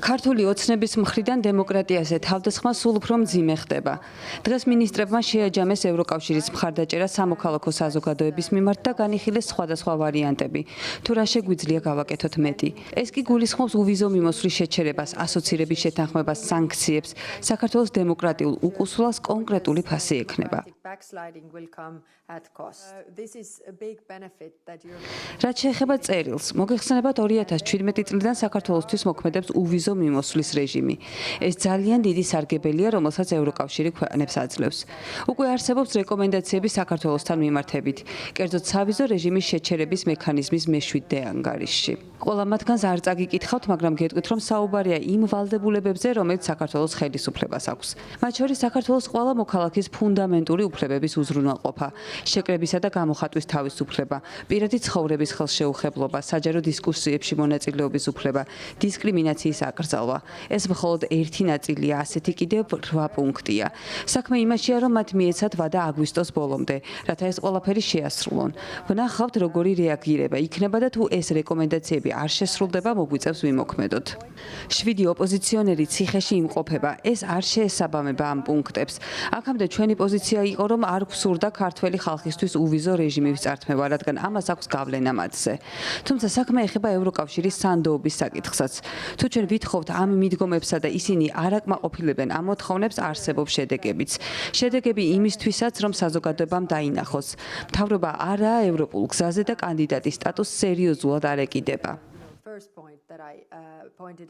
ქართული ოცნების მხრიდან დემოკრატიაზე თავდასხმა სულ უფრო მძიმე ხდება. დღეს მინისტრებმა შეაჯამეს ევროკავშირის მხარდაჭერა სამოქალაქო საზოგადოების მიმართ და განიხილეს სხვადასხვა ვარიანტები. თუ რა შეგვიძლია გავაკეთოთ მეტი. ეს კი გულისხმობს უვიზო მიმოსვლის შეჩერებას, ასოცირების შეთანხმებას, სანქციებს. საქართველოს დემოკრატიულ უკუსვლას კონკრეტული ფასი ექნება. რაც შეეხება წერილს, მოგეხსენებათ 2017 წლიდან საქართველოსთვის მოქმედებს უვიზო მიმოსვლის რეჟიმი. ეს ძალიან დიდი სარგებელია, რომელსაც ევროკავშირი ქვეყნებს აძლევს. უკვე არსებობს რეკომენდაციები საქართველოსთან მიმართებით, კერძოდ სავიზო რეჟიმის შეჩერების მექანიზმის მე-7 ანგარიშში. ყველა მათგანს არ წაგიკითხავთ, მაგრამ გეტყვით, რომ საუბარია იმ ვალდებულებებზე, რომელიც საქართველოს ხელისუფლებას აქვს. მათ შორის საქართველოს ყველა მოქალაქის ფუნდამენტური უფლებების უზრუნველყოფა, შეკრებისა და გამოხატვის თავისუფლება, პირადი ცხოვრების ხელშეუხებლობა, საჯარო დისკუსიებში მონაწილეობის უფლება, დისკრიმინაციის აკრძალვა. ეს მხოლოდ ერთი ნაწილია, ასეთი კიდევ 8 პუნქტია. საქმე იმაშია, რომ მათ მიეცათ ვადა აგვისტოს ბოლომდე, რათა ეს ყველაფერი შეასრულონ. ვნახავთ, როგორი რეაგირება იქნება და თუ ეს რეკომენდაციები არ შესრულდება, მოგვიწევს ვიმოქმედოთ. 7 ოპოზიციონერი ციხეში იმყოფება, ეს არ შეესაბამება ამ პუნქტებს. აქამდე ჩვენი პოზიცია იყო, რომ არ გვსურდა ქართველი ხალხისთვის უვიზო რეჟიმის წართმევა, რადგან ამას აქვს გავლენა მათზე. თუმცა საქმე ეხება ევროკავშირის სანდოობის საკითხსაც. თუ ჩვენ ვითხოვთ ამ მიდგომებსა და ისინი არ აკმაყოფილებენ ამ მოთხოვნებს, არსებობს შედეგებიც. შედეგები იმისთვისაც, რომ საზოგადოებამ დაინახოს. მთავრობა არაა ევროპულ გზაზე და კანდიდატის სტატუსს სერიოზულად არ ეკიდება.